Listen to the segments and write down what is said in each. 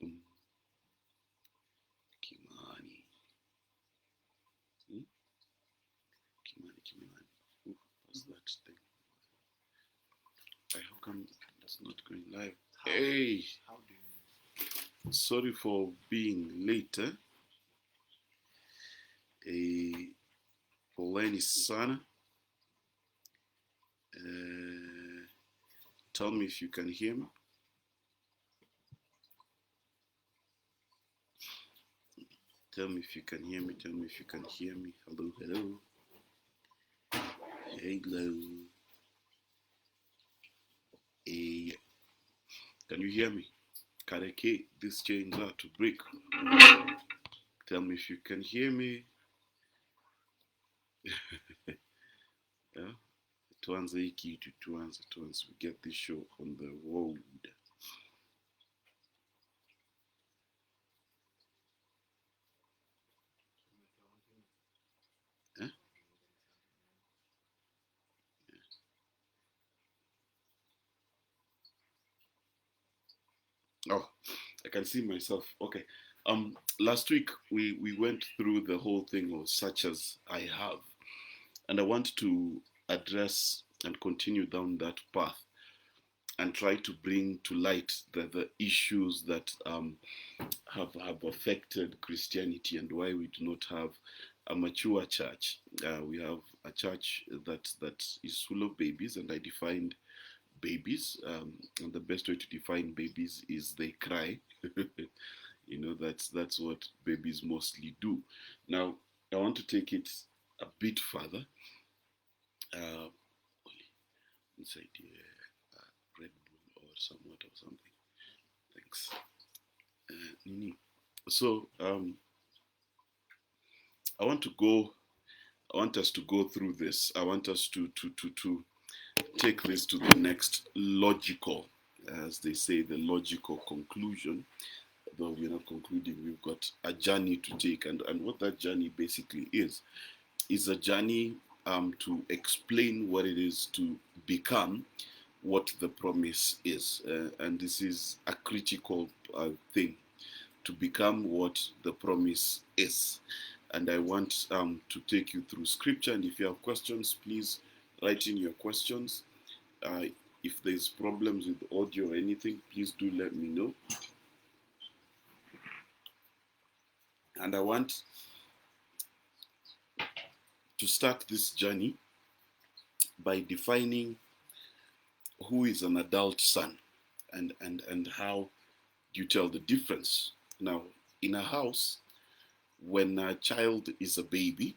Mm, Kimani. Hmm? Kimani. Ooh, what's that thing? How come it's not going live? Hey, sorry for being late. Poleni sana. Tell me if you can hear me. Tell me if you can hear me. Tell me if you can hear me. Hello, hello. Hello. Hey, can you hear me? Kareke, these chains are to break. Tell me if you can hear me. Yeah? Tuanze hii kitu, tuanze. We get this show on the road. Huh? Oh, I can see myself. Okay. Last week we went through the whole thing of such as I have, and I want to address and continue down that path and try to bring to light the issues that have affected Christianity and why we do not have a mature church. We have a church that is full of babies, and I defined babies. And the best way to define babies is they cry. That's what babies mostly do. Now, I want to take it a bit further. Uh, inside here, Red Bull or somewhat or something. Thanks. Nini. So, I want to go. I want us to go through this. I want us to take this to the next logical, as they say, the logical conclusion. Though we're not concluding, we've got a journey to take, and what that journey basically is a journey to explain what it is to become what the promise is, and this is a critical thing, to become what the promise is. And I want to take you through scripture. And if you have questions, please write in your questions. Uh, if there's problems with audio or anything, please do let me know. And I want to start this journey by defining who is an adult son, and how do you tell the difference. Now, in a house, when a child is a baby,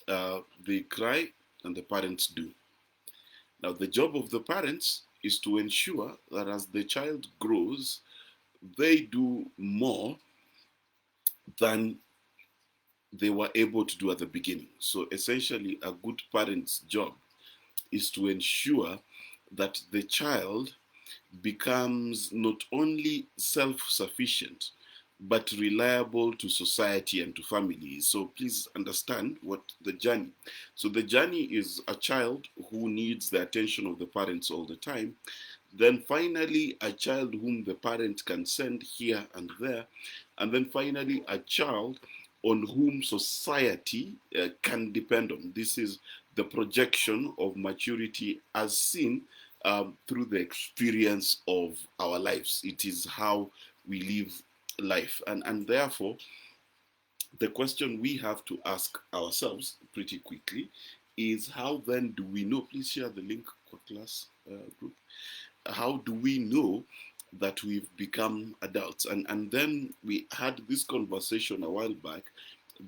they cry and the parents do. Now, the job of the parents is to ensure that as the child grows, they do more than they were able to do at the beginning. So essentially, a good parent's job is to ensure that the child becomes not only self-sufficient, but reliable to society and to family. So please understand what the journey. So the journey is a child who needs the attention of the parents all the time. Then finally, a child whom the parent can send here and there. And then finally, a child on whom society can depend on. This is the projection of maturity as seen through the experience of our lives. It is how we live life. And therefore, the question we have to ask ourselves pretty quickly is, how then do we know? Please share the link for class group. How do we know that we've become adults? And then we had this conversation a while back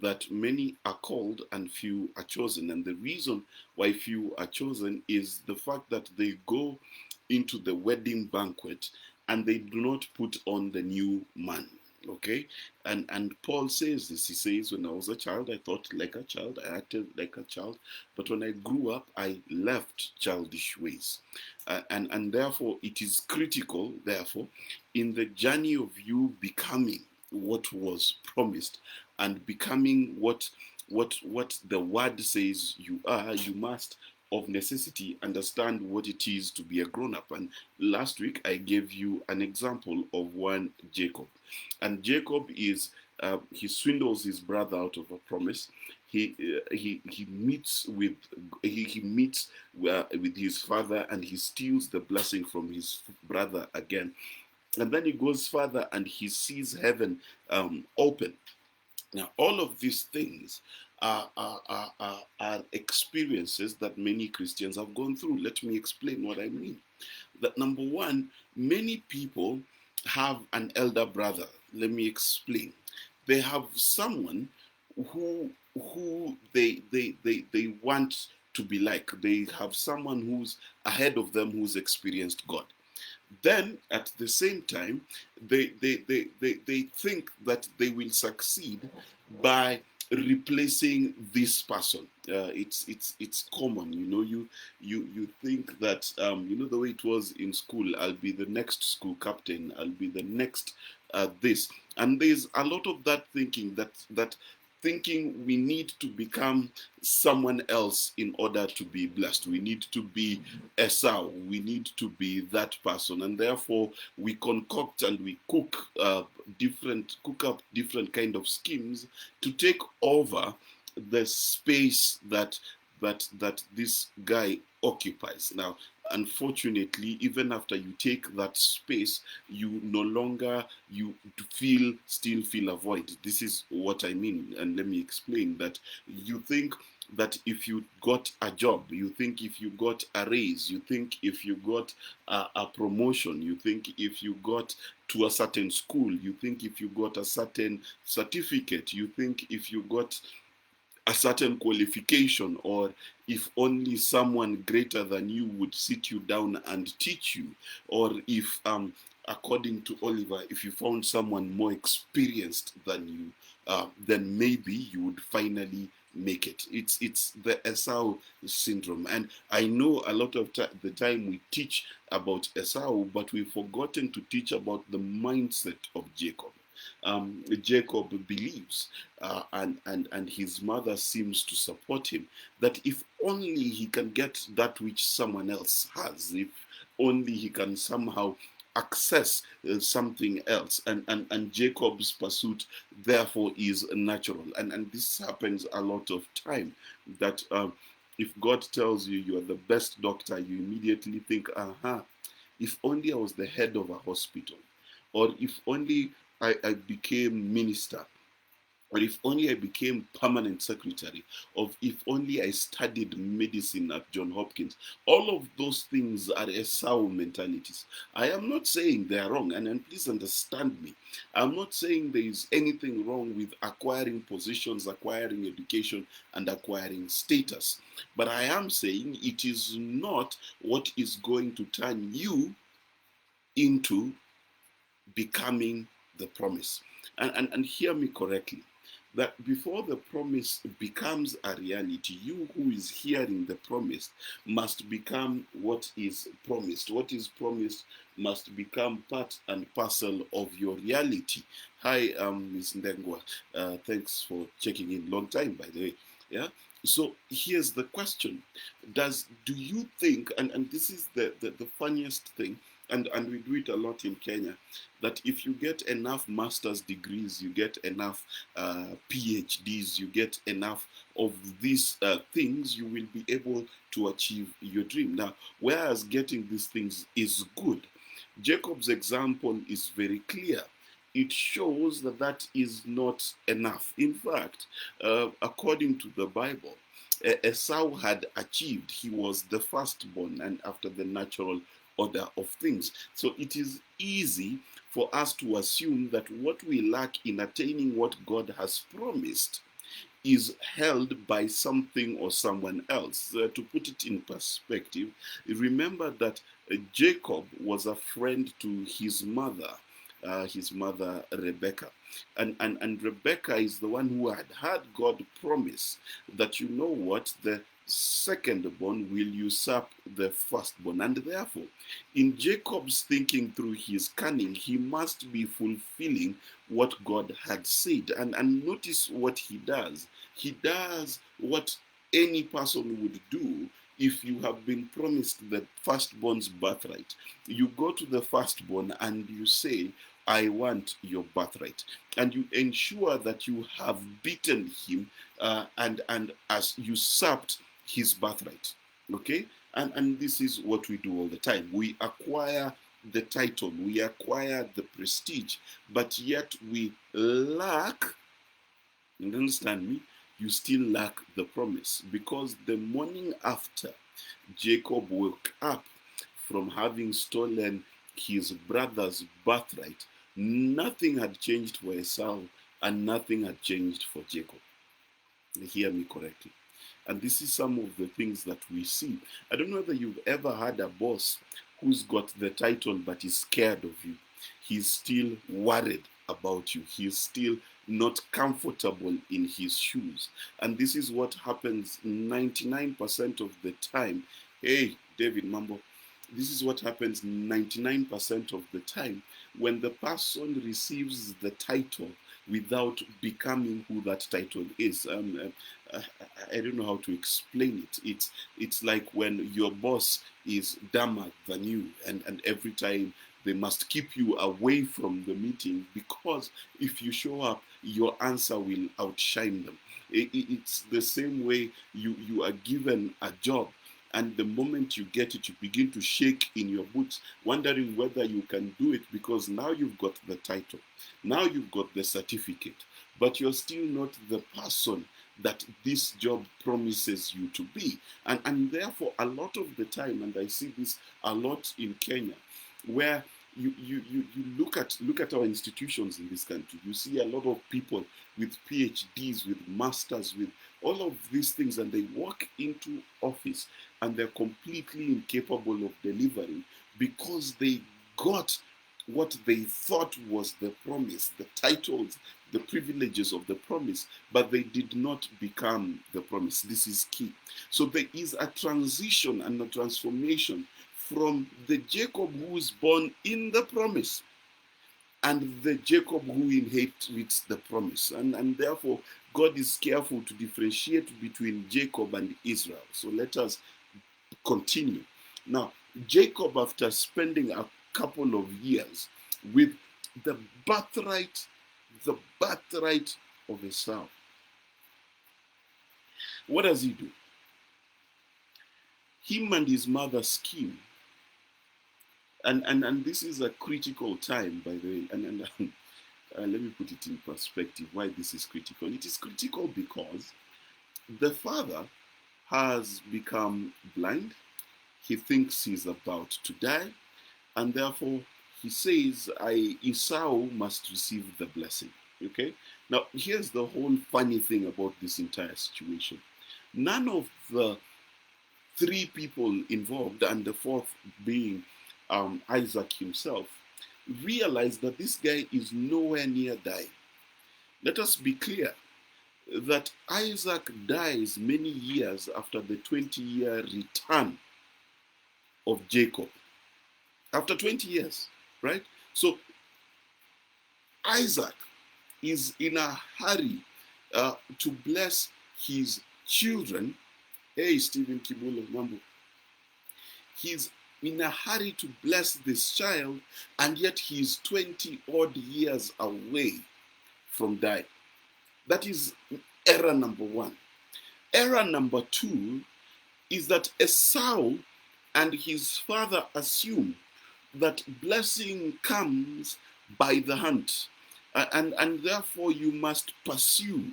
that many are called and few are chosen. And the reason why few are chosen is the fact that they go into the wedding banquet and they do not put on the new man. Okay, and Paul says this. He says, when I was a child, I thought like a child, I acted like a child, but when I grew up, I left childish ways. And therefore, it is critical, therefore, in the journey of you becoming what was promised and becoming what the word says you are, you must of necessity understand what it is to be a grown-up. And last week I gave you an example of one Jacob. And Jacob is he swindles his brother out of a promise. He meets with he meets with his father, and he steals the blessing from his brother again. And then he goes further and he sees heaven open. Now, all of these things are experiences that many Christians have gone through. Let me explain what I mean. That number one, many people have an elder brother. Let me explain. They have someone who they want to be like. They have someone who's ahead of them, who's experienced God. Then at the same time, they think that they will succeed by replacing this person. It's common, you think that the way it was in school. I'll be the next school captain. I'll be the next this, and there's a lot of that thinking, that thinking we need to become someone else in order to be blessed. We need to be Esau. We need to be that person, and therefore we concoct and we cook up different kind of schemes to take over the space that this guy occupies. Now, unfortunately, even after you take that space, you no longer still feel a void. This is what I mean, and let me explain. That you think that if you got a job, you think if you got a raise, you think if you got a promotion, you think if you got to a certain school, you think if you got a certain certificate, you think if you got a certain qualification, or if only someone greater than you would sit you down and teach you, or if according to Oliver, if you found someone more experienced than you, then maybe you would finally make it. It's the Esau syndrome. And I know a lot of the time we teach about Esau, but we've forgotten to teach about the mindset of Jacob. Jacob believes, and his mother seems to support him, that if only he can get that which someone else has, if only he can somehow access something else, and Jacob's pursuit therefore is natural. And this happens a lot of time, that if God tells you you are the best doctor, you immediately think, if only I was the head of a hospital, or if only I became minister, or if only I became permanent secretary, or if only I studied medicine at John Hopkins. All of those things are Esau mentalities. I am not saying they are wrong, and please understand me. I'm not saying there is anything wrong with acquiring positions, acquiring education, and acquiring status. But I am saying it is not what is going to turn you into becoming the promise. And hear me correctly, that before the promise becomes a reality, you who is hearing the promise must become what is promised. What is promised must become part and parcel of your reality. Hi, Ms. Ndengwa. Thanks for checking in. Long time, by the way. Yeah. So here's the question: do you think? And this is the funniest thing. And we do it a lot in Kenya, that if you get enough master's degrees, you get enough PhDs, you get enough of these things, you will be able to achieve your dream. Now, whereas getting these things is good, Jacob's example is very clear. It shows that that is not enough. In fact, according to the Bible, Esau had achieved. He was the firstborn, and after the natural order of things. So it is easy for us to assume that what we lack in attaining what God has promised is held by something or someone else. To put it in perspective, remember that Jacob was a friend to his mother Rebecca. And Rebecca is the one who had God promise that, you know what, the second-born will usurp the firstborn. And therefore, in Jacob's thinking through his cunning, he must be fulfilling what God had said. And notice what he does. He does what any person would do if you have been promised the firstborn's birthright, you go to the firstborn and you say, I want your birthright. And you ensure that you have beaten him and as usurped his birthright. Okay? And this is what we do all the time. We acquire the title, we acquire the prestige, but yet we lack, you understand me? You still lack the promise, because the morning after Jacob woke up from having stolen his brother's birthright, nothing had changed for Esau and nothing had changed for Jacob. Hear me correctly. And this is some of the things that we see. I don't know whether you've ever had a boss who's got the title but is scared of you. He's still worried about you. He's still not comfortable in his shoes. And this is what happens 99% of the time. Hey, David Mambo, this is what happens 99% of the time when the person receives the title without becoming who that title is. I don't know how to explain it. It's like when your boss is dumber than you, and every time they must keep you away from the meeting, because if you show up, your answer will outshine them. It's the same way you are given a job, and the moment you get it, you begin to shake in your boots, wondering whether you can do it, because now you've got the title, now you've got the certificate, but you're still not the person that this job promises you to be. And therefore, a lot of the time, and I see this a lot in Kenya, where you look at our institutions in this country, you see a lot of people with PhDs, with masters, with all of these things, and they walk into office and they're completely incapable of delivering, because they got what they thought was the promise, the titles, the privileges of the promise, but they did not become the promise. This is key. So there is a transition and a transformation from the Jacob who is born in the promise and the Jacob who inherits the promise. And therefore, God is careful to differentiate between Jacob and Israel. So let us continue. Now, Jacob, after spending a couple of years with the birthright of Esau, what does he do? Him and his mother scheme. And this is a critical time, by the way. And let me put it in perspective why this is critical. It is critical because the father has become blind. He thinks he's about to die. And therefore, he says, Esau must receive the blessing. Okay? Now, here's the whole funny thing about this entire situation. None of the three people involved, and the fourth being Isaac himself, realized that this guy is nowhere near dying. Let us be clear that Isaac dies many years after the 20-year return of Jacob. After 20 years, right? So Isaac is in a hurry to bless his children. Hey, Stephen Kibulo Mambo. He's in a hurry to bless this child, and yet he's 20 odd years away from dying. That is error number one. Error number two is that Esau and his father assume that blessing comes by the hunt, and therefore you must pursue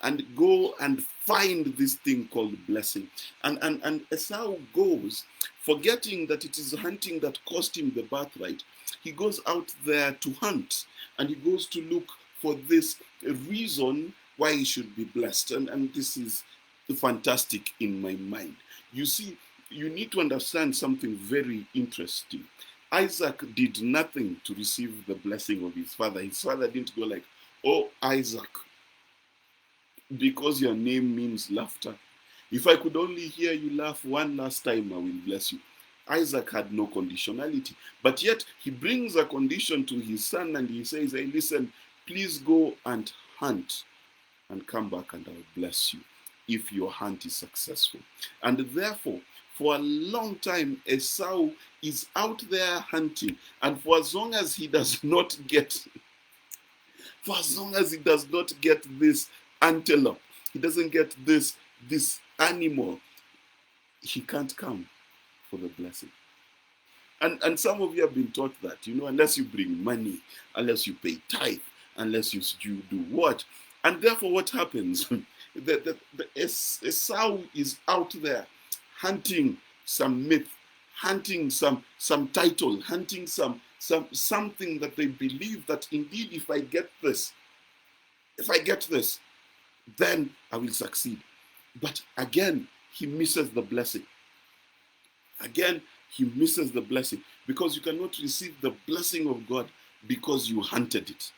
and go and find this thing called blessing. And Esau goes, forgetting that it is hunting that cost him the birthright. He goes out there to hunt, and he goes to look for this reason why he should be blessed. And this is fantastic in my mind. You see, you need to understand something very interesting. Isaac did nothing to receive the blessing of his father. His father didn't go like, oh, Isaac, because your name means laughter, if I could only hear you laugh one last time, I will bless you. Isaac had no conditionality, but yet he brings a condition to his son, and he says, hey, listen, please go and hunt and come back and I will bless you if your hunt is successful. And therefore, For a long time, Esau is out there hunting, and for as long as he does not get, for as long as he does not get this antelope, he doesn't get this animal, he can't come for the blessing. And some of you have been taught that, unless you bring money, unless you pay tithe, unless you do what. And therefore, what happens? the Esau is out there hunting some myth, hunting some title, hunting something that they believe that indeed, if I get this, then I will succeed. But again, he misses the blessing. Again, he misses the blessing, because you cannot receive the blessing of God because you hunted it.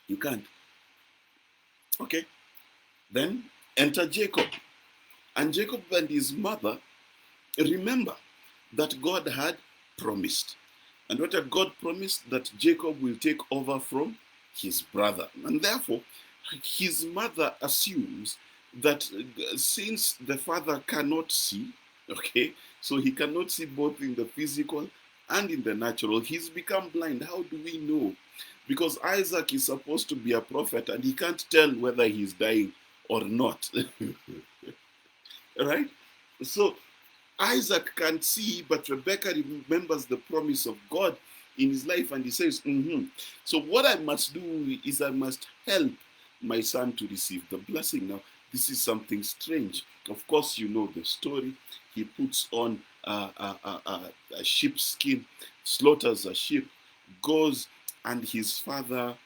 You can't. Okay. Then enter Jacob. And Jacob and his mother, remember that God had promised. And what had God promised? That Jacob will take over from his brother. And therefore, his mother assumes that since the father cannot see, okay, so he cannot see both in the physical and in the natural, he's become blind. How do we know? Because Isaac is supposed to be a prophet and he can't tell whether he's dying or not. Right? So Isaac can't see, but Rebecca remembers the promise of God in his life, and he says, So what I must do is I must help my son to receive the blessing. Now, this is something strange. Of course, you know the story. He puts on a sheep's skin, slaughters a sheep, goes, and his father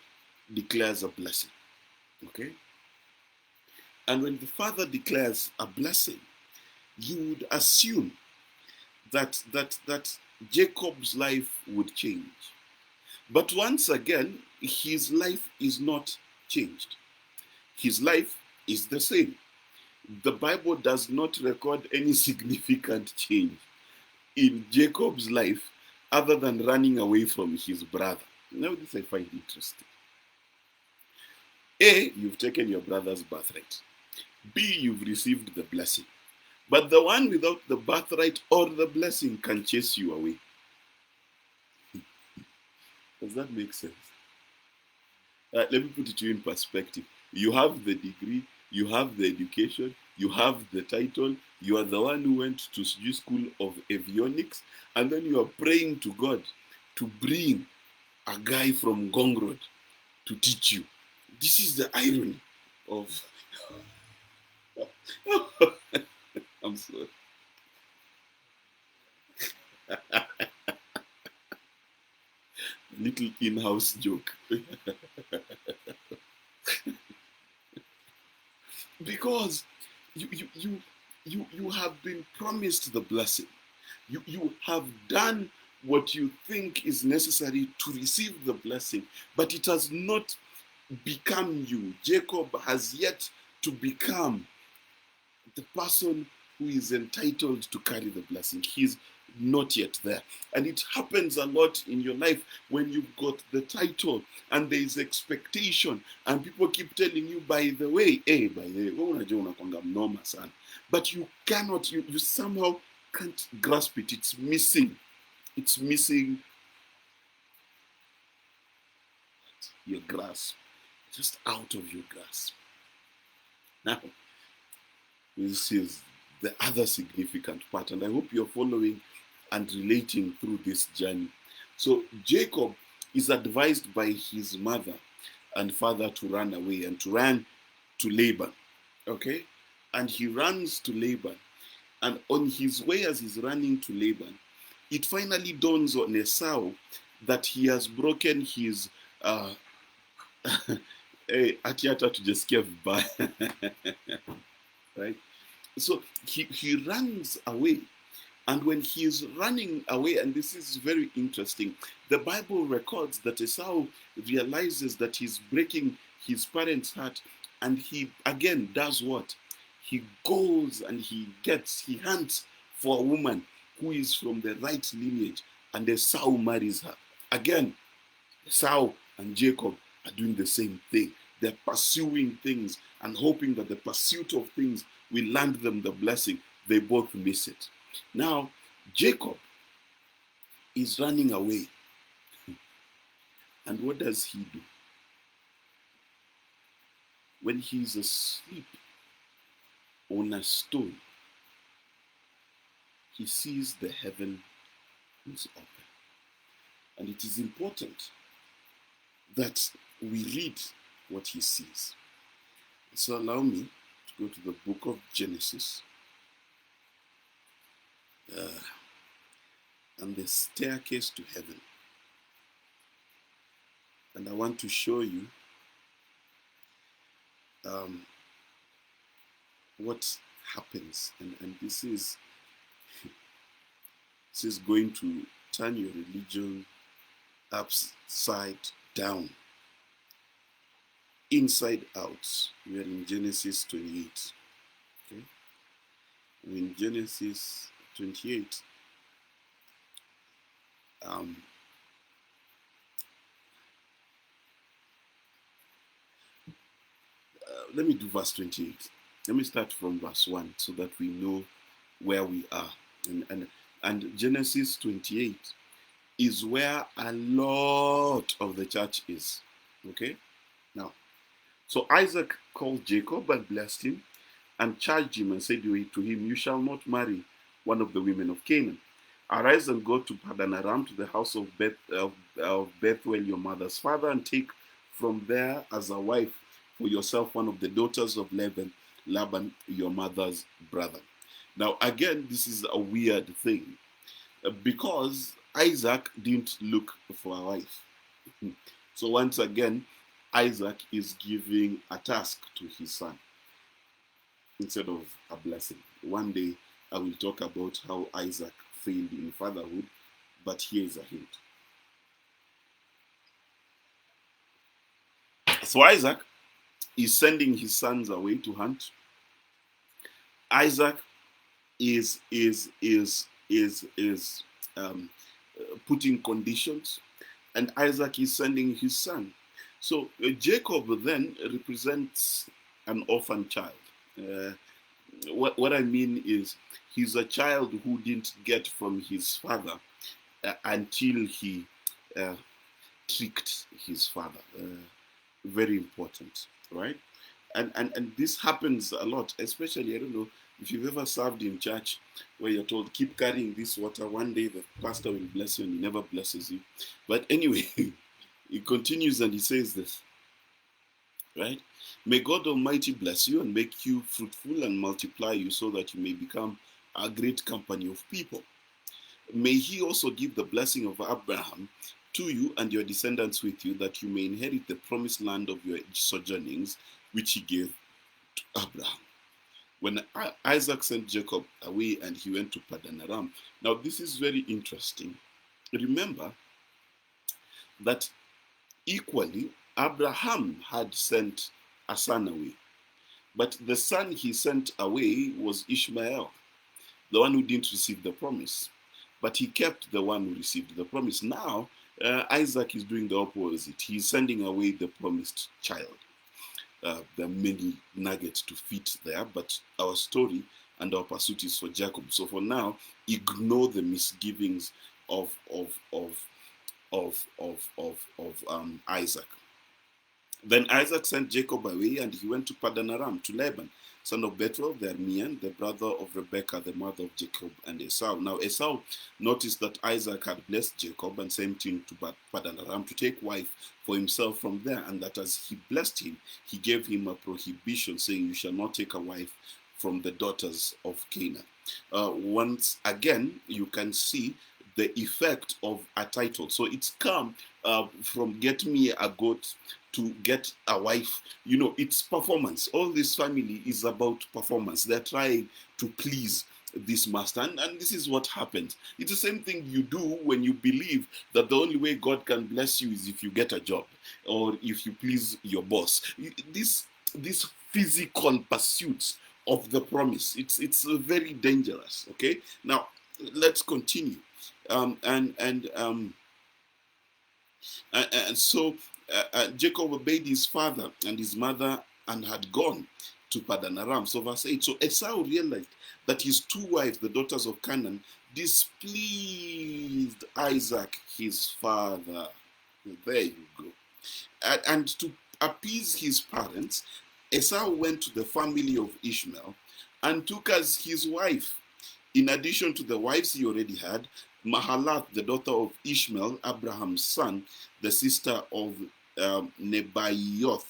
declares a blessing. Okay? And when the father declares a blessing, you would assume that Jacob's life would change. But once again, his life is not changed. His life is the same. The Bible does not record any significant change in Jacob's life other than running away from his brother. Now, this I find interesting. A, you've taken your brother's birthright. B, you've received the blessing. But the one without the birthright or the blessing can chase you away. Does that make sense? Let me put it to you in perspective. You have the degree, you have the education, you have the title, you are the one who went to school of avionics, and then you are praying to God to bring a guy from Gong Road to teach you. This is the irony of... I'm sorry. Little in-house joke. Because you have been promised the blessing. You have done what you think is necessary to receive the blessing, but it has not become you. Jacob has yet to become the person who is entitled to carry the blessing. He's not yet there. And it happens a lot in your life when you've got the title and there is expectation and people keep telling you, by the way, but you cannot, you somehow can't grasp it. It's missing. It's missing your grasp. Just out of your grasp. Now, this is the other significant part, and I hope you're following and relating through this journey. So Jacob is advised by his mother and father to run away and to run to Laban. Okay? And he runs to Laban. And on his way as he's running to Laban, it finally dawns on Esau that he has broken his atiata tujasikia vibaya. Right? So he runs away. And when he is running away, and this is very interesting, the Bible records that Esau realizes that he's breaking his parents' heart, and he again does what? He goes and he hunts for a woman who is from the right lineage, and Esau marries her. Again, Esau and Jacob are doing the same thing. They're pursuing things and hoping that the pursuit of things will land them the blessing. They both miss it. Now, Jacob is running away. And what does he do? When he's asleep on a stone, he sees the heaven is open. And it is important that we read what he sees. So allow me to go to the book of Genesis and the staircase to heaven. And I want to show you what happens. And this is going to turn your religion upside down, inside out. We are in Genesis 28. Okay, we're in Genesis 28. Let me do verse 28. Let me start from verse 1 so that we know where we are. And Genesis 28 is where a lot of the church is. Okay? Now, so Isaac called Jacob and blessed him and charged him and said to him, "You shall not marry one of the women of Canaan. Arise and go to Padan Aram, to the house of Bethuel, your mother's father, and take from there as a wife for yourself one of the daughters of Laban, your mother's brother." Now, again, this is a weird thing because Isaac didn't look for a wife. So once again, Isaac is giving a task to his son instead of a blessing. One day I will talk about how Isaac failed in fatherhood, but here is a hint. So Isaac is sending his sons away to hunt. Isaac is putting conditions, and Isaac is sending his son. So Jacob then represents an orphan child. What I mean is he's a child who didn't get from his father until he tricked his father. Very important, right? And this happens a lot, especially, I don't know if you've ever served in church where you're told, keep carrying this water, one day the pastor will bless you, and he never blesses you. But anyway, he continues and he says this, right? "May God Almighty bless you and make you fruitful and multiply you so that you may become a great company of people. May he also give the blessing of Abraham to you and your descendants with you, that you may inherit the promised land of your sojournings, which he gave to Abraham." When Isaac sent Jacob away and he went to Padan Aram. Now, this is very interesting. Remember that equally, Abraham had sent a son away. But the son he sent away was Ishmael, the one who didn't receive the promise. But he kept the one who received the promise. Now, Isaac is doing the opposite. He's sending away the promised child. There are many nuggets to fit there, but our story and our pursuit is for Jacob. So for now, ignore the misgivings of Isaac. Then Isaac sent Jacob away, and he went to Padan Aram to Laban, son of Bethuel the Aramean, the brother of Rebekah, the mother of Jacob and Esau. Now Esau noticed that Isaac had blessed Jacob and sent him to Padan Aram to take wife for himself from there, and that as he blessed him, he gave him a prohibition, saying, "You shall not take a wife from the daughters of Canaan." Once again, you can see the effect of a title. So it's come from get me a goat to get a wife. You know, it's performance. All this family is about performance. They're trying to please this master. And this is what happens. It's the same thing you do when you believe that the only way God can bless you is if you get a job or if you please your boss. This physical pursuits of the promise, it's very dangerous. Okay, now let's continue. And so Jacob obeyed his father and his mother and had gone to Padan Aram. So verse 8. So Esau realized that his two wives, the daughters of Canaan, displeased Isaac, his father. There you go. And to appease his parents, Esau went to the family of Ishmael and took as his wife, in addition to the wives he already had, Mahalath, the daughter of Ishmael, Abraham's son, the sister of Nebaioth,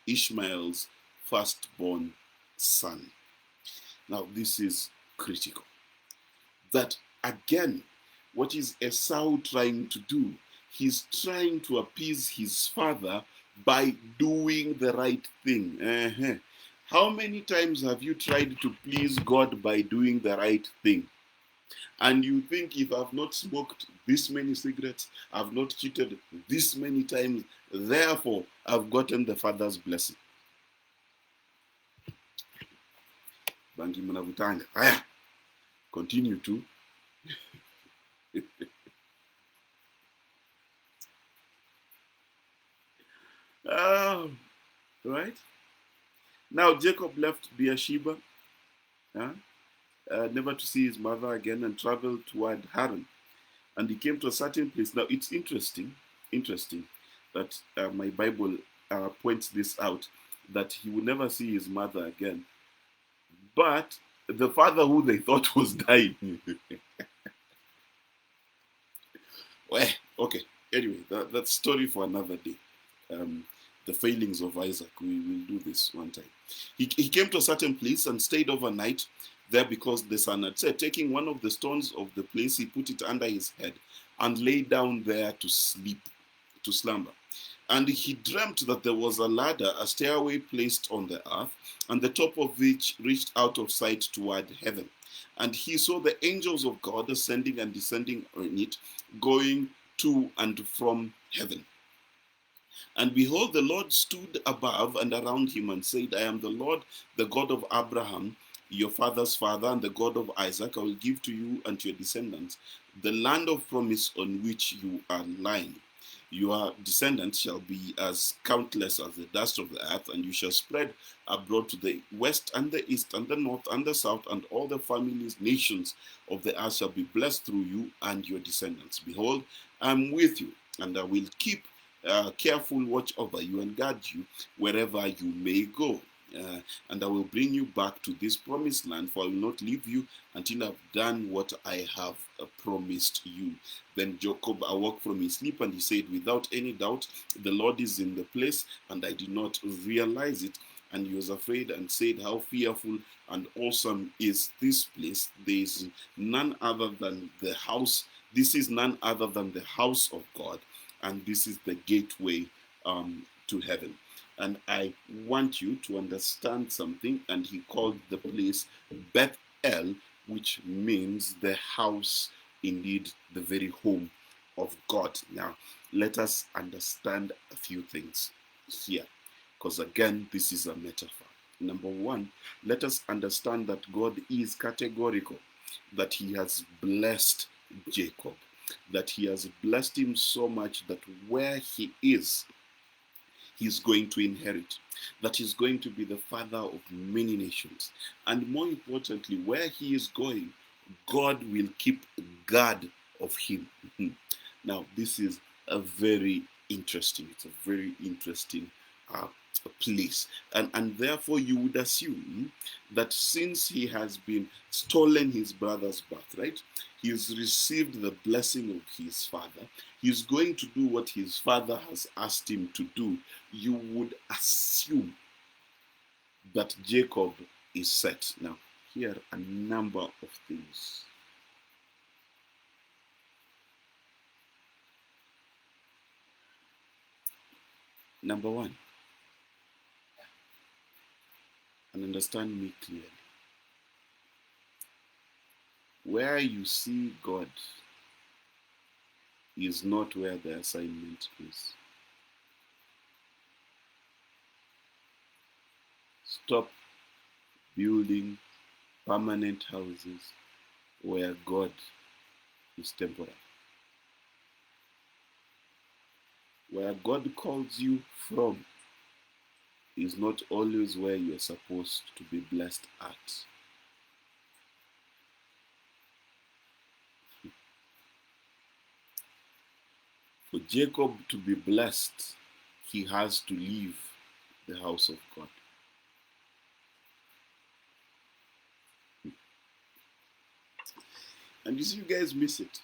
Ishmael's firstborn son. Now, this is critical. That again, what is Esau trying to do? He's trying to appease his father by doing the right thing. How many times have you tried to please God by doing the right thing? And you think, if I've not smoked this many cigarettes, I've not cheated this many times, therefore I've gotten the Father's blessing. Bangi mnavutanga. Haya, continue to. Right? Now Jacob left Beersheba, never to see his mother again, and traveled toward Haran. And he came to a certain place. Now it's interesting that my Bible points this out, that he would never see his mother again. But the father who they thought was dying. Well, okay. Anyway, that's story for another day. The failings of Isaac. We will do this one time. He came to a certain place and stayed overnight there because the sun had set. Taking one of the stones of the place, he put it under his head and lay down there to sleep, to slumber. And he dreamt that there was a ladder, a stairway placed on the earth, and the top of which reached out of sight toward heaven. And he saw the angels of God ascending and descending on it, going to and from heaven. And behold, the Lord stood above and around him and said, I am the Lord, the God of Abraham, your father's father, and the God of Isaac. I will give to you and to your descendants the land of promise on which you are lying. Your descendants shall be as countless as the dust of the earth, and you shall spread abroad to the west and the east and the north and the south, and all the families, nations of the earth shall be blessed through you and your descendants. Behold, I am with you, and I will keep careful watch over you and guard you wherever you may go. And I will bring you back to this promised land, for I will not leave you until I've done what I have promised you. Then Jacob awoke from his sleep, and he said, without any doubt, the Lord is in the place, and I did not realize it. And he was afraid and said, how fearful and awesome is this place. There is none other than the house. This is none other than the house of God, and this is the gateway to heaven. And I want you to understand something. And he called the place Beth El, which means the house, indeed, the very home of God. Now, let us understand a few things here, because again, this is a metaphor. Number one, let us understand that God is categorical, that he has blessed Jacob, that he has blessed him so much that where he is, he's going to inherit, that he's going to be the father of many nations. And more importantly, where he is going, God will keep guard of him. Now, this is a very interesting, it's a very interesting place. And therefore, you would assume that since he has been stolen his brother's birthright, he has received the blessing of his father, he's going to do what his father has asked him to do. You would assume that Jacob is set. Now, here are a number of things. Number one, and understand me clearly, where you see God is not where the assignment is. Stop building permanent houses where God is temporary. where God calls you from is not always where you're supposed to be blessed at. For Jacob to be blessed, he has to leave the house of God. And you see, you guys miss it.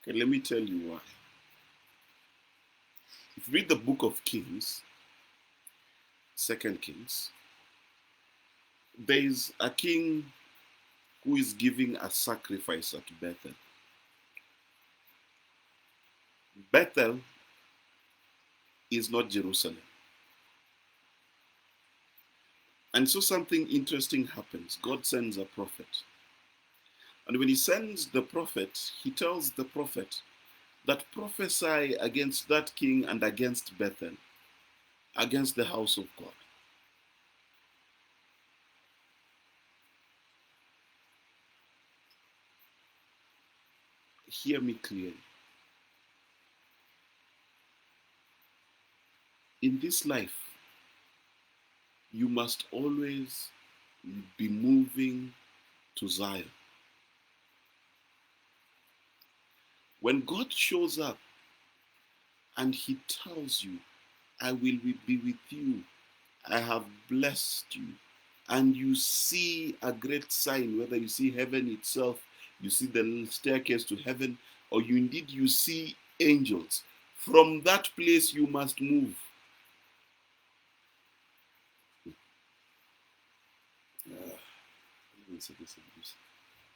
Okay, let me tell you why. If you read the book of Kings, 2nd Kings, there is a king who is giving a sacrifice at Bethel. Bethel is not Jerusalem. And so something interesting happens. God sends a prophet. And when he sends the prophet, he tells the prophet that prophesy against that king and against Bethel, against the house of God. Hear me clearly. In this life, you must always be moving to Zion. When God shows up and he tells you, I will be with you, I have blessed you, and you see a great sign, whether you see heaven itself, you see the staircase to heaven, or you see angels, from that place you must move.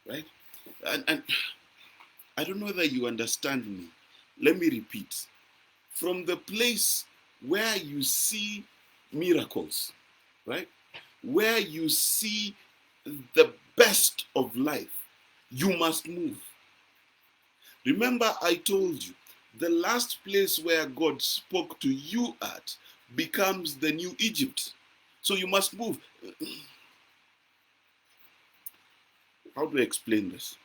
Right? And I don't know whether you understand me. Let me repeat. From the place where you see miracles, right? Where you see the best of life, you must move. Remember, I told you, the last place where God spoke to you at becomes the new Egypt. So you must move. How do I explain this?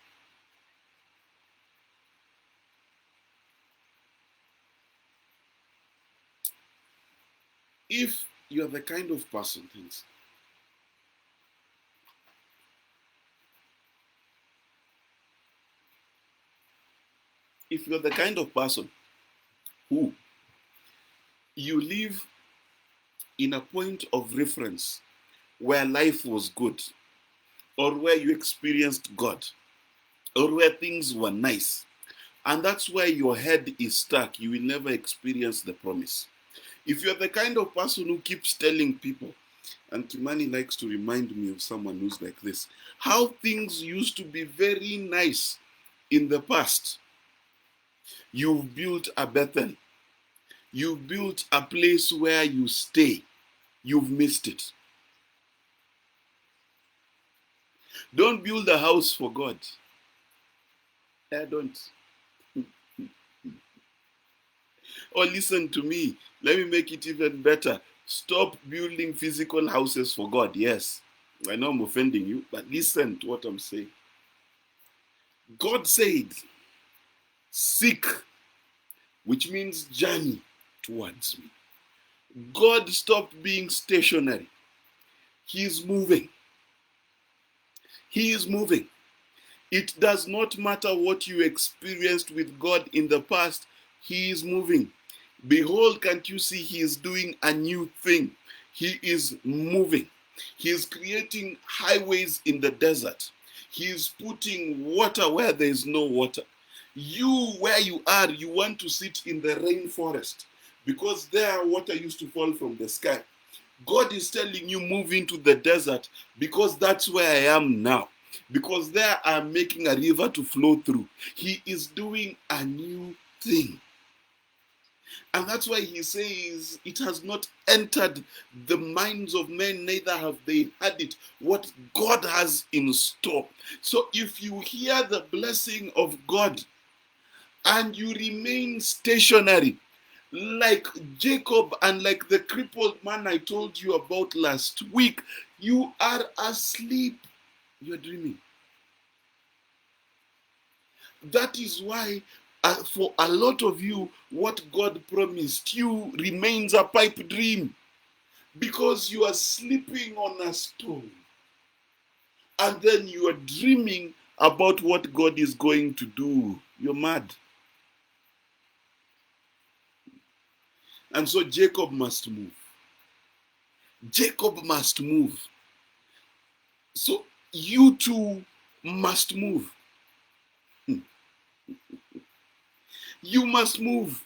If you're the kind of person, if you're the kind of person who you live in a point of reference where life was good, or where you experienced God, or where things were nice, and that's where your head is stuck, you will never experience the promise. If you're the kind of person who keeps telling people, and Kimani likes to remind me of someone who's like this, how things used to be very nice in the past. You've built a Bethel. You've built a place where you stay. You've missed it. Don't build a house for God. Don't. Or listen to me. Let me make it even better. Stop building physical houses for God. Yes, I know I'm offending you, but listen to what I'm saying. God said, seek, which means journey towards me. God stopped being stationary. He is moving. He is moving. It does not matter what you experienced with God in the past. He is moving. Behold, can't you see he is doing a new thing? He is moving. He is creating highways in the desert. He is putting water where there is no water. You, where you are, you want to sit in the rainforest because there water used to fall from the sky. God is telling you move into the desert because that's where I am now. Because there I'm making a river to flow through. He is doing a new thing. And that's why he says it has not entered the minds of men, neither have they had it, what God has in store. So if you hear the blessing of God and you remain stationary, like Jacob and like the crippled man I told you about last week, you are asleep. You're dreaming. That is why For a lot of you, what God promised you remains a pipe dream because you are sleeping on a stone and then you are dreaming about what God is going to do. You're mad. And so Jacob must move. Jacob must move. So you too must move. You must move.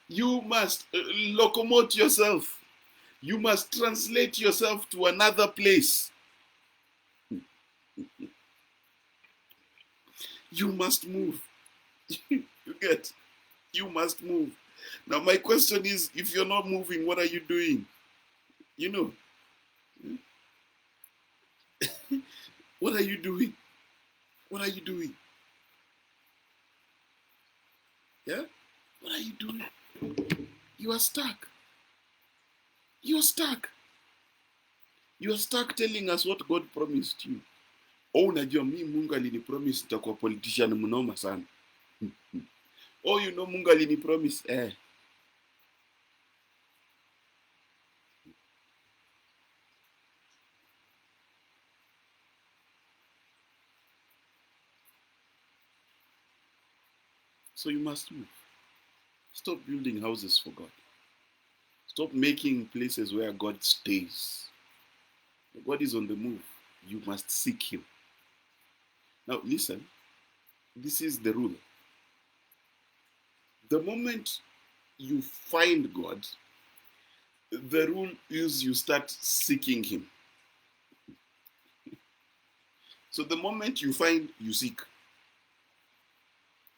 You must locomote yourself. You must translate yourself to another place. You must move. You get? You must move. Now, my question is, if you're not moving, what are you doing? You know, what are you doing? What are you doing? Yeah? What are you doing? You are stuck. You are stuck. You are stuck telling us what God promised you. Oh, unajua mi Mungu alinipromise nitakuwa politician mnoma sana. Oh, you know Mungu alinipromise. So you must move. Stop building houses for God. Stop making places where God stays. God is on the move. You must seek him. Now listen, this is the rule. The moment you find God, the rule is you start seeking him. So the moment you find, you seek.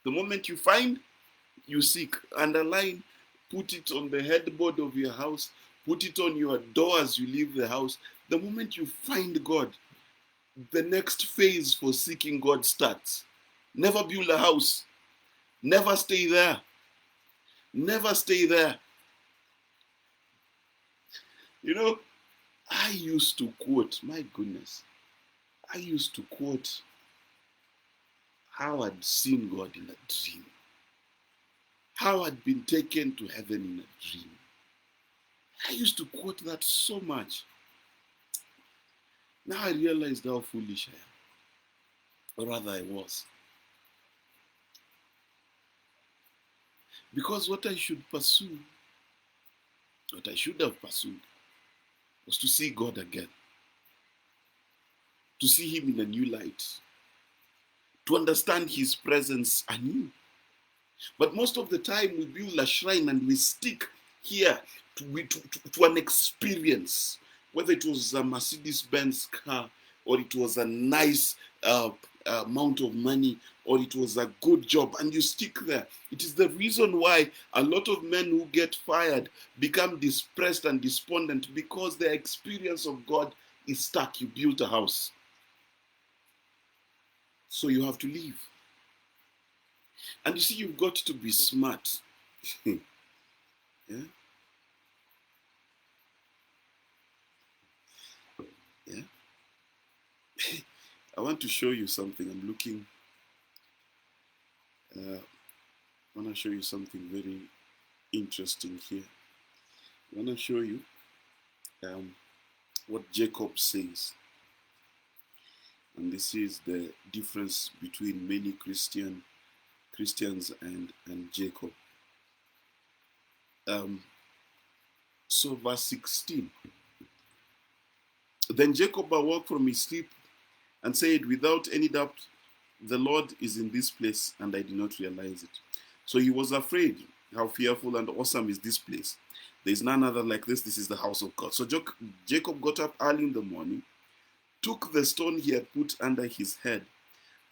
The moment you find, you seek. Underline, put it on the headboard of your house, put it on your door as you leave the house. The moment you find God, the next phase for seeking God starts. Never build a house. Never stay there. Never stay there. You know, I used to quote, my goodness, I used to quote how I'd seen God in a dream, how I'd been taken to heaven in a dream. I used to quote that so much. Now I realized how foolish I am, or rather I was. Because what I should pursue, what I should have pursued, was to see God again, to see him in a new light, to understand his presence anew. But most of the time we build a shrine and we stick here to an experience, whether it was a Mercedes-Benz car, or it was a nice amount of money, or it was a good job, and you stick there. It is the reason why a lot of men who get fired become depressed and despondent, because their experience of God is stuck. You built a house, so you have to leave. And you see, you've got to be smart. Yeah? Yeah? I want to show you something. I'm looking. I want to show you something very interesting here. I want to show you what Jacob says. And this is the difference between many Christians and Jacob. So verse 16. Then Jacob awoke from his sleep and said, without any doubt, the Lord is in this place, and I did not realize it. So he was afraid. How fearful and awesome is this place. There is none other like this. This is the house of God. So Jacob got up early in the morning, took the stone he had put under his head,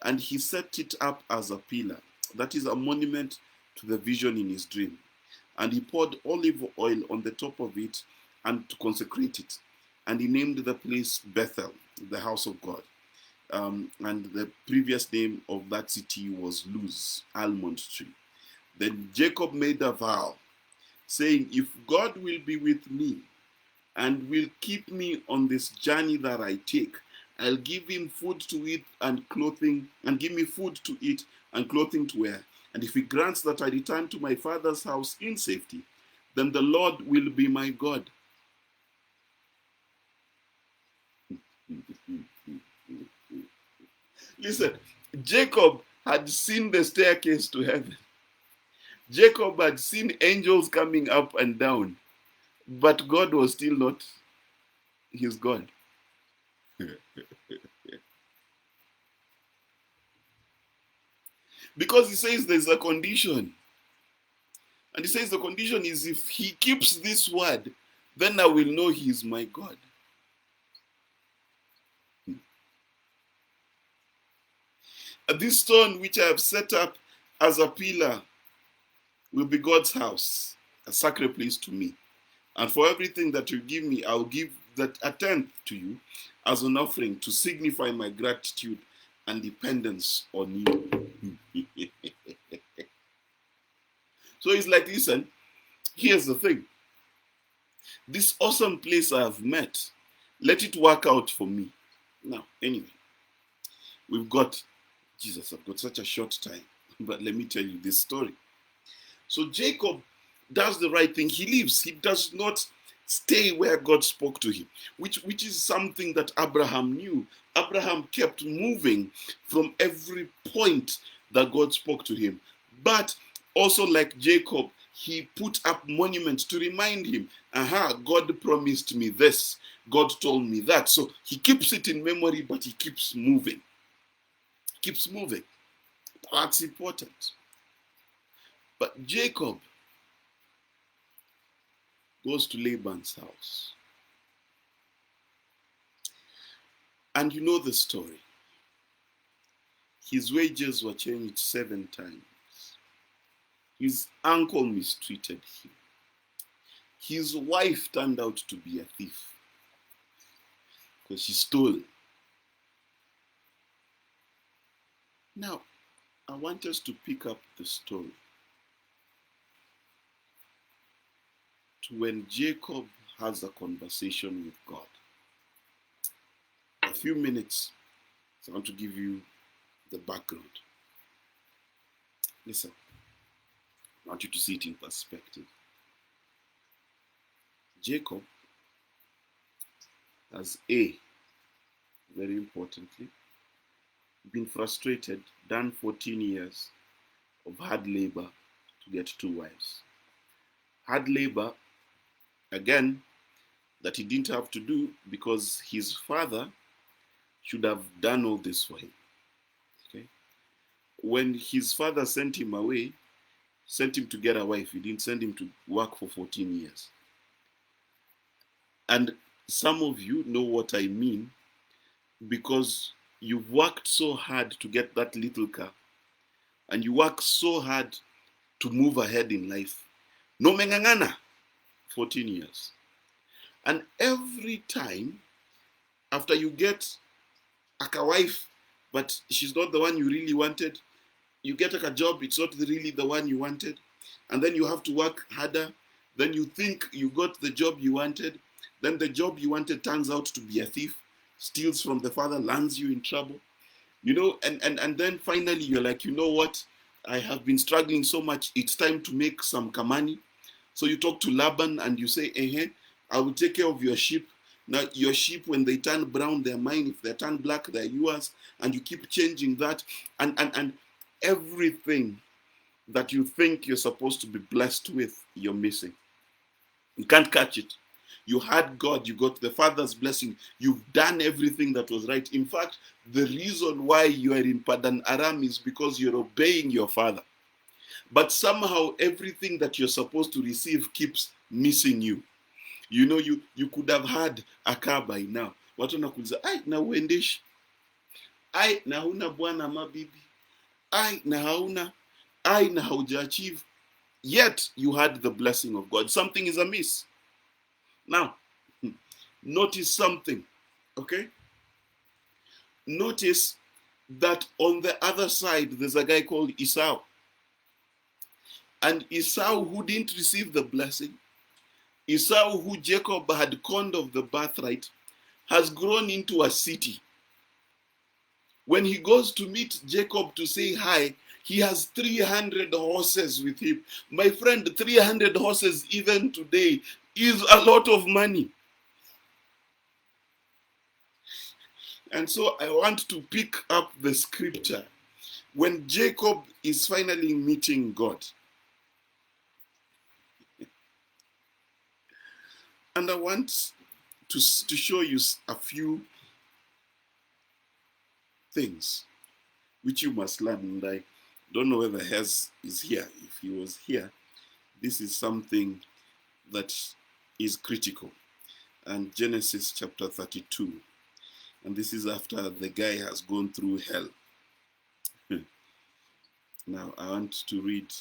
and he set it up as a pillar. That is a monument to the vision in his dream. And he poured olive oil on the top of it and to consecrate it. And he named the place Bethel, the house of God. And the previous name of that city was Luz, almond tree. Then Jacob made a vow, saying, if God will be with me and will keep me on this journey that I take, I'll give him food to eat and clothing, and give me food to eat and clothing to wear. And if he grants that I return to my father's house in safety, then the Lord will be my God. Listen, Jacob had seen the staircase to heaven. Jacob had seen angels coming up and down, but God was still not his God. Because he says there's a condition. And he says the condition is if he keeps this word, then I will know he is my God. This stone which I have set up as a pillar will be God's house, a sacred place to me. And for everything that you give me, I'll give that a tenth to you as an offering to signify my gratitude and dependence on you. So he's like, listen, here's the thing. This awesome place I have met, let it work out for me. Now, anyway, we've got, Jesus, I've got such a short time, but let me tell you this story. So Jacob does the right thing. He leaves. He does not stay where God spoke to him, which is something that Abraham knew. Abraham kept moving from every point that God spoke to him. But also like Jacob, he put up monuments to remind him, God promised me this. God told me that. So he keeps it in memory, but he keeps moving. Keeps moving. That's important. But Jacob goes to Laban's house. And you know the story. His wages were changed 7 times. His uncle mistreated him. His wife turned out to be a thief because she stole. Now, I want us to pick up the story to when Jacob has a conversation with God. A few minutes, so I want to give you the background. Listen, I want you to see it in perspective. Jacob has very importantly, been frustrated, done 14 years of hard labor to get 2 wives. Hard labor, again, that he didn't have to do because his father should have done all this for him. Okay? When his father sent him away, sent him to get a wife, he didn't send him to work for 14 years. And some of you know what I mean because you've worked so hard to get that little car and you work so hard to move ahead in life. No mengangana, 14 years. And every time after you get a wife, but she's not the one you really wanted, you get a job, it's not really the one you wanted, and then you have to work harder, then you think you got the job you wanted, then the job you wanted turns out to be a thief, steals from the father, lands you in trouble. You know, and then finally you're like, you know what? I have been struggling so much, it's time to make some money. So you talk to Laban and you say, I will take care of your sheep. Now your sheep, when they turn brown, they're mine. If they turn black, they're yours. And you keep changing that. And everything that you think you're supposed to be blessed with, you're missing. You can't catch it. You had God, you got the Father's blessing. You've done everything that was right. In fact, the reason why you are in Padan Aram is because you're obeying your Father. But somehow everything that you're supposed to receive keeps missing you. You know, you could have had a car by now. Watu wanakuuliza, na uendeshi. Na huna bwana mabibi. Na hauna. Na hauja-achieve. Yet you had the blessing of God. Something is amiss. Now, notice something, okay? Notice that on the other side, there's a guy called Esau. And Esau, who didn't receive the blessing, Esau, who Jacob had conned of the birthright, has grown into a city When he goes to meet Jacob to say hi, he has 300 horses with him. My friend, 300 horses even today is a lot of money. And so I want to pick up the scripture. When Jacob is finally meeting God, and I want to show you a few things which you must learn. And I don't know whether Hez is here. If he was here, this is something that is critical. And Genesis chapter 32. And this is after the guy has gone through hell. Now I want to read.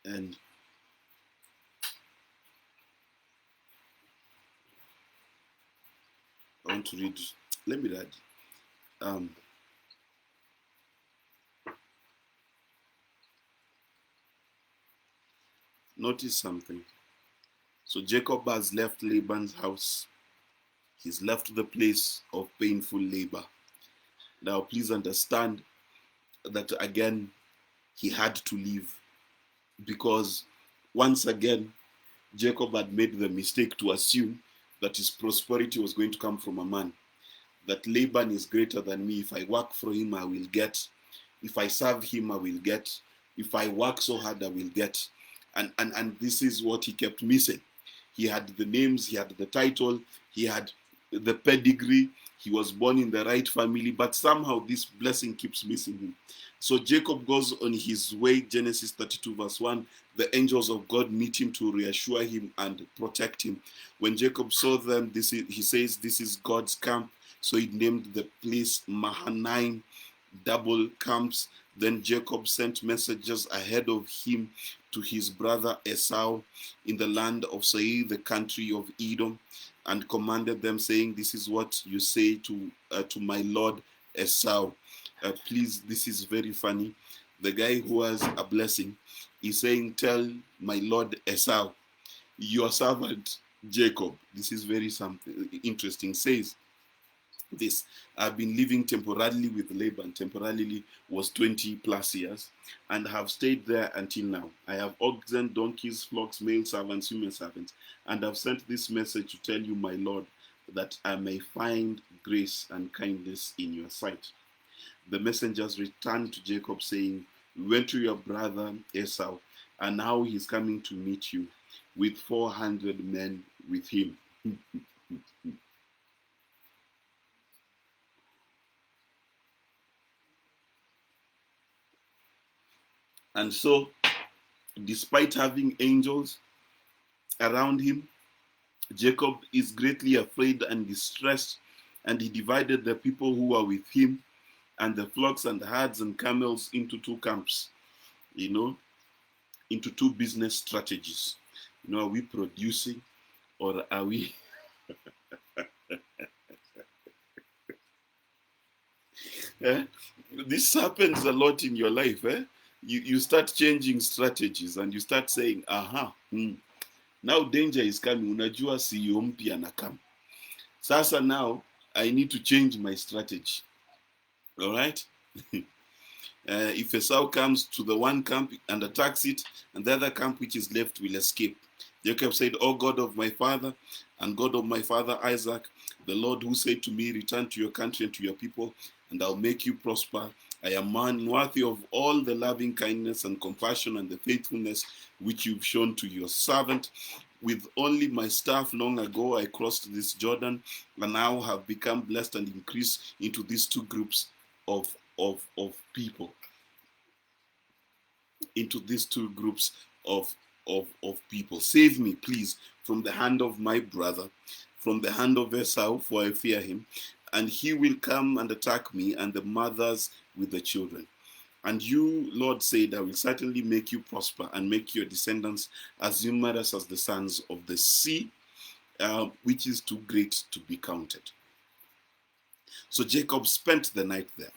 And I want to read. Let me read. Notice something. So Jacob has left Laban's house. He's left the place of painful labor. Now, please understand that again, he had to leave because once again, Jacob had made the mistake to assume that his prosperity was going to come from a man. That Laban is greater than me. If I work for him, I will get. If I serve him, I will get. If I work so hard, I will get. And this is what he kept missing. He had the names, he had the title, he had the pedigree, he was born in the right family, but somehow this blessing keeps missing him. So Jacob goes on his way, Genesis 32 verse 1. The angels of God meet him to reassure him and protect him. When Jacob saw them, he says, this is God's camp. So he named the place Mahanaim, double camps. Then Jacob sent messengers ahead of him to his brother Esau in the land of Seir, the country of Edom, and commanded them, saying, this is what you say to my lord Esau. Please, this is very funny. The guy who has a blessing is saying, tell my lord Esau, your servant Jacob. This is very something interesting. Says this: I've been living temporarily with Laban. Temporarily was 20 plus years, and have stayed there until now. I have oxen, donkeys, flocks, male servants, human servants, and I've sent this message to tell you, my lord, that I may find grace and kindness in your sight. The messengers returned to Jacob, saying, we went to your brother Esau, and now he's coming to meet you with 400 men with him. And so, despite having angels around him, Jacob is greatly afraid and distressed, and he divided the people who were with him and the flocks and herds and camels into two camps, into two business strategies. Are we producing or are we? This happens a lot in your life. You start changing strategies and you start saying, now danger is coming. Unajua CEO mpya anakam. Sasa now I need to change my strategy. All right? If Esau comes to the one camp and attacks it, and the other camp which is left will escape. Jacob said, O God of my father and God of my father Isaac, the Lord who said to me, return to your country and to your people, and I'll make you prosper. I am man worthy of all the loving kindness and compassion and the faithfulness which you've shown to your servant. With only my staff long ago I crossed this Jordan, and now have become blessed and increased into these two groups of people. Into these two groups of people. Save me, please, from the hand of my brother, from the hand of Esau, for I fear him, and he will come and attack me and the mothers with the children. And you, Lord, said, I will certainly make you prosper and make your descendants as numerous as the sands of the sea, which is too great to be counted. So Jacob spent the night there.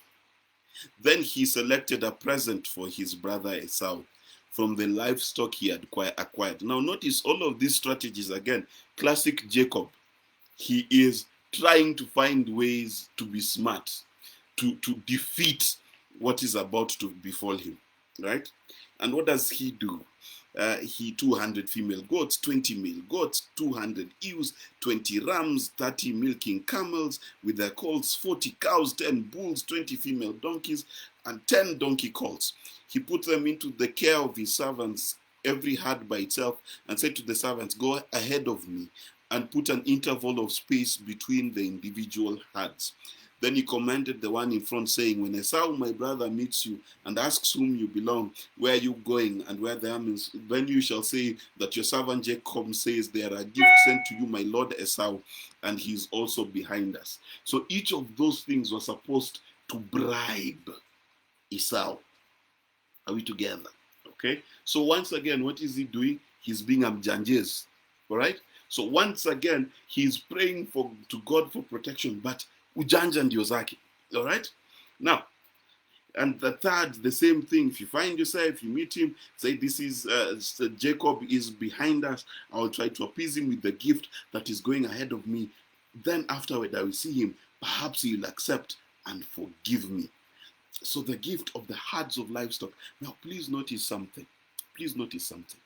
Then he selected a present for his brother Esau, from the livestock he had acquired. Now, notice all of these strategies again. Classic Jacob. He is trying to find ways to be smart, to defeat what is about to befall him, right? And what does he do? He 200 female goats, 20 male goats, 200 ewes, 20 rams, 30 milking camels with their colts, 40 cows, 10 bulls, 20 female donkeys, and 10 donkey colts. He put them into the care of his servants, every herd by itself, and said to the servants, "Go ahead of me," and put an interval of space between the individual herds. Then he commanded the one in front, saying, "When Esau, my brother, meets you and asks whom you belong, where are you going, and where the army is, then you shall say that your servant Jacob says, there are gifts sent to you, my lord Esau, and he is also behind us." So each of those things was supposed to bribe Esau. Are we together? Okay. So once again, what is he doing? He's being Amjanjes. All right. So once again, he's praying to God for protection, but ujanja ndio zake. All right. Now, and the third, the same thing. If you find yourself, you meet him, say, "This is Jacob is behind us. I will try to appease him with the gift that is going ahead of me. Then afterward, I will see him. Perhaps he will accept and forgive me." So the gift of the herds of livestock. Now, please notice something. Please notice something.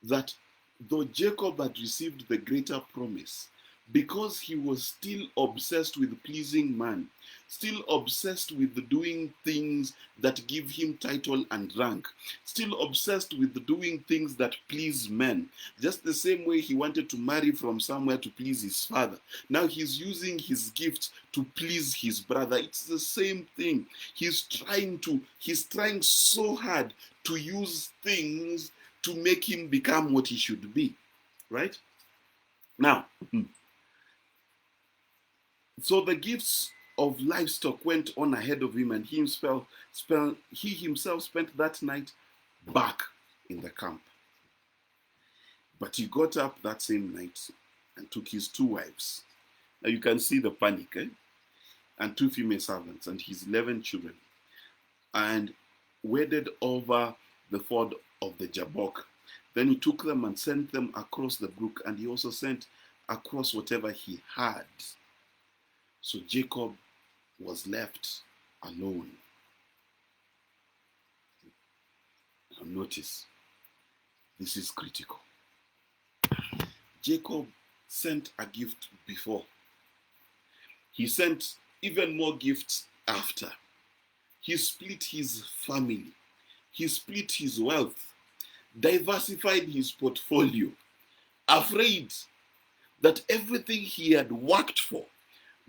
That though Jacob had received the greater promise, because he was still obsessed with pleasing man, still obsessed with doing things that give him title and rank, still obsessed with doing things that please men, just the same way he wanted to marry from somewhere to please his father. Now he's using his gifts to please his brother. It's the same thing. He's trying so hard to use things to make him become what he should be, right? Now, so the gifts of livestock went on ahead of him, and he himself spent that night back in the camp. But he got up that same night and took his 2 wives. Now you can see the panic, and 2 female servants and his 11 children, and waded over the ford of the Jabbok. Then he took them and sent them across the brook, and he also sent across whatever he had. So Jacob was left alone. Now notice, this is critical. Jacob sent a gift before. He sent even more gifts after. He split his family. He split his wealth, diversified his portfolio, afraid that everything he had worked for,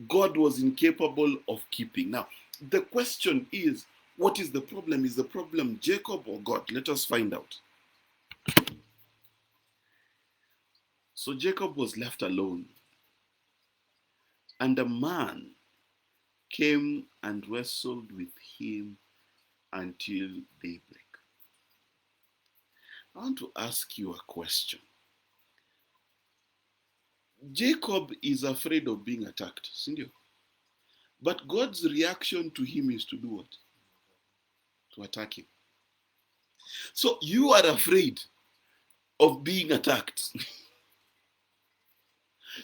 God was incapable of keeping. Now, the question is, what is the problem? Is the problem Jacob or God? Let us find out. So Jacob was left alone, and a man came and wrestled with him until daybreak. I want to ask you a question. Jacob is afraid of being attacked, Cindy. But God's reaction to him is to do what? To attack him. So you are afraid of being attacked.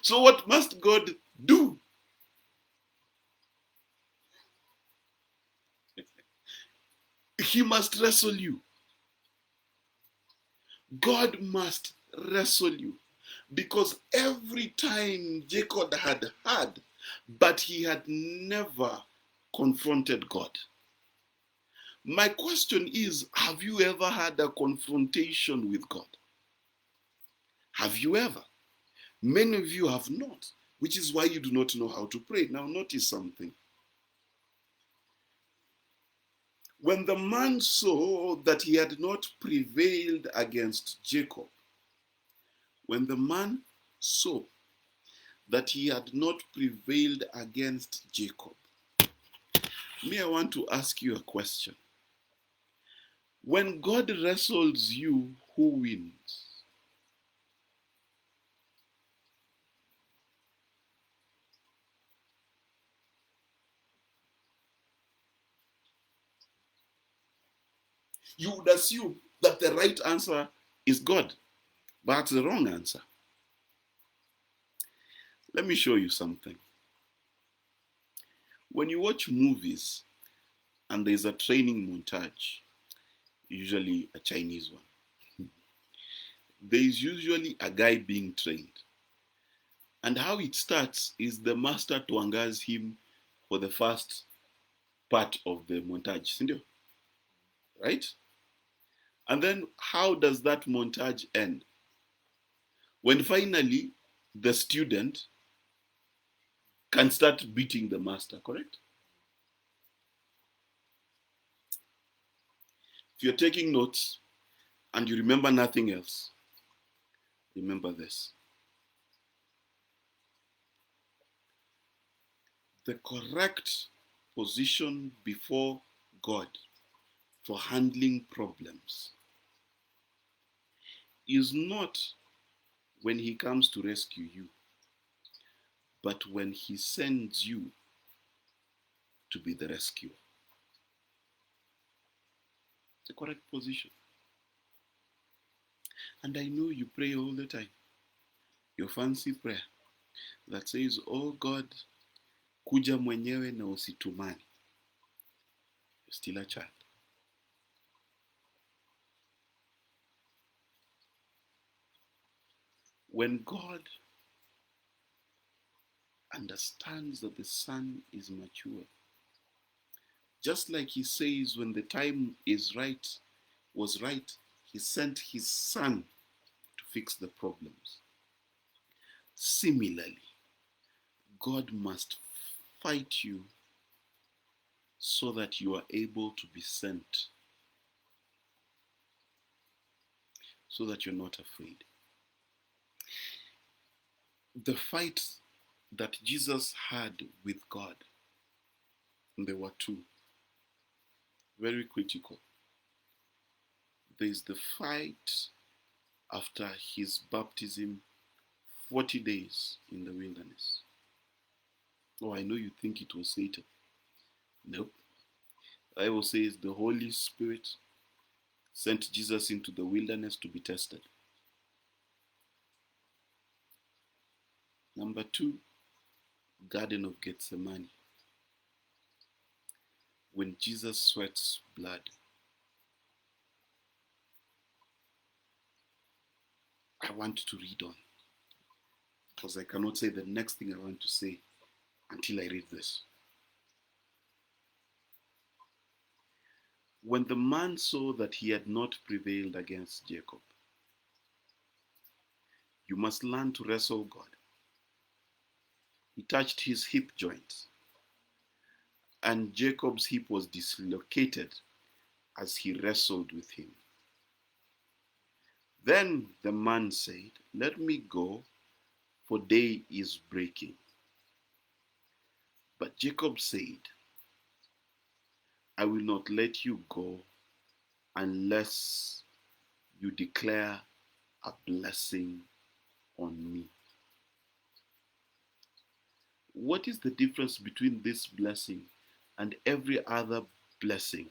So what must God do? He must wrestle you. God must wrestle you. Because every time Jacob had had, but he had never confronted God. My question is, have you ever had a confrontation with God? Have you ever? Many of you have not, which is why you do not know how to pray. Now notice something. When the man saw that he had not prevailed against Jacob, when the man saw that he had not prevailed against Jacob, I want to ask you a question. When God wrestles you, who wins? You would assume that the right answer is God, but that's the wrong answer. Let me show you something. When you watch movies and there's a training montage, usually a Chinese one, there is usually a guy being trained. And how it starts is the master tuangas him for the first part of the montage, right? And then how does that montage end? When finally the student can start beating the master, correct? If you're taking notes and you remember nothing else, remember this. The correct position before God for handling problems is not when he comes to rescue you, but when he sends you to be the rescuer. The correct position. And I know you pray all the time. Your fancy prayer that says, oh God, kuja mwenyewe na usitumani. You're still a child. When God understands that the son is mature, just like he says when the time was right, he sent his son to fix the problems. Similarly, God must fight you so that you are able to be sent, so that you're not afraid. The fight that Jesus had with God, and there were two, very critical. There is the fight after his baptism, 40 days in the wilderness. Oh, I know you think it was Satan. Nope. The Bible says the Holy Spirit sent Jesus into the wilderness to be tested. Number two, Garden of Gethsemane. When Jesus sweats blood. I want to read on because I cannot say the next thing I want to say until I read this. When the man saw that he had not prevailed against Jacob, you must learn to wrestle God. He touched his hip joint, and Jacob's hip was dislocated as he wrestled with him. Then the man said, let me go, for day is breaking. But Jacob said, I will not let you go unless you declare a blessing on me. What is the difference between this blessing and every other blessing?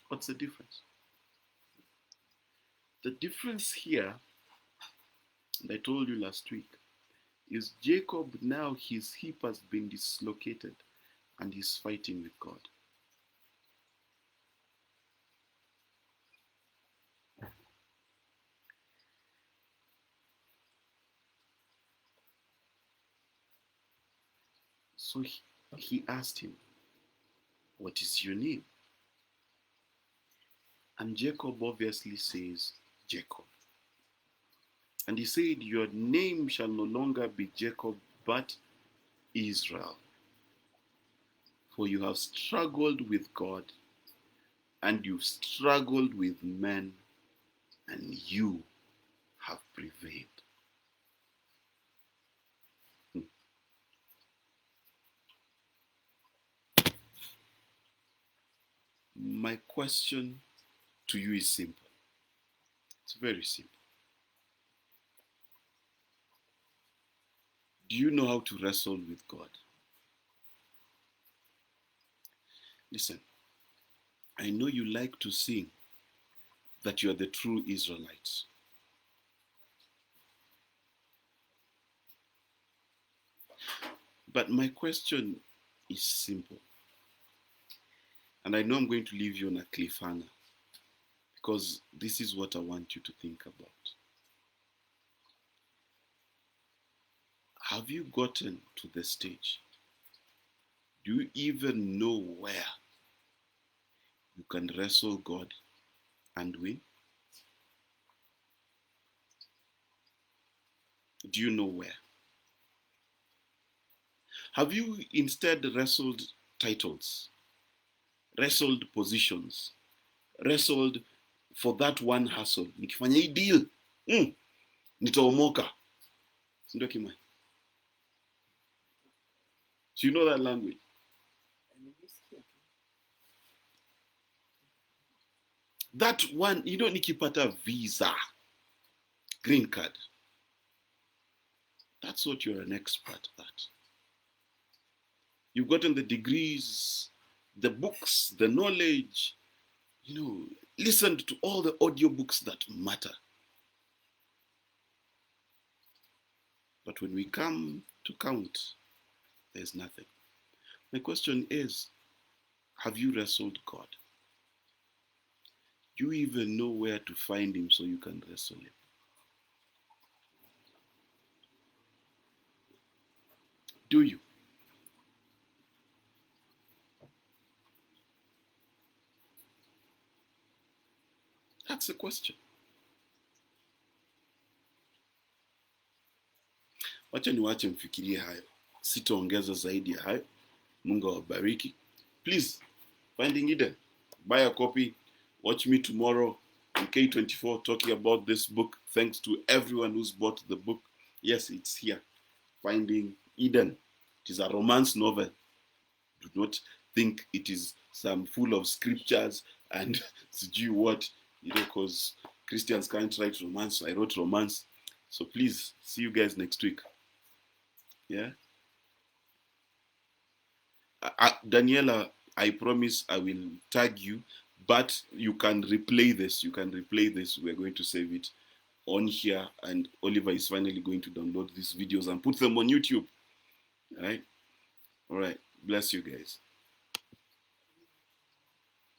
What's the difference? The difference here, and I told you last week, is Jacob now his hip has been dislocated and he's fighting with God. So he asked him, what is your name? And Jacob obviously says, Jacob. And he said, your name shall no longer be Jacob, but Israel. For you have struggled with God, and you've struggled with men, and you have prevailed. My question to you is simple. It's very simple. Do you know how to wrestle with God? Listen, I know you like to sing that you are the true Israelites. But my question is simple. And I know I'm going to leave you on a cliffhanger because this is what I want you to think about. Have you gotten to the stage? Do you even know where you can wrestle God and win? Do you know where? Have you instead wrestled titles, wrestled positions, wrestled for that one hustle? Nikifanya hii deal, nitaomoka. Ndio Kimani. Do you know that language? That one, nikipata visa, green card. That's what you're an expert at. You've gotten the degrees, the books, the knowledge, listened to all the audiobooks that matter. But when we come to count, there's nothing. My question is, have you wrestled God? Do you even know where to find him so you can wrestle him? Do you? That's the question. Wacha niwache mfikirie hayo. Sitaongeza zaidi ya hayo. Mungu awabariki. Please, Finding Eden. Buy a copy. Watch me tomorrow on K24 talking about this book. Thanks to everyone who's bought the book. Yes, it's here. Finding Eden. It is a romance novel. Do not think it is some full of scriptures and what, because Christians can't write romance. I wrote romance. So please, see you guys next week. Yeah. Daniela, I promise I will tag you, but you can replay this. We're going to save it on here, and Oliver is finally going to download these videos and put them on YouTube. All right. Bless you guys.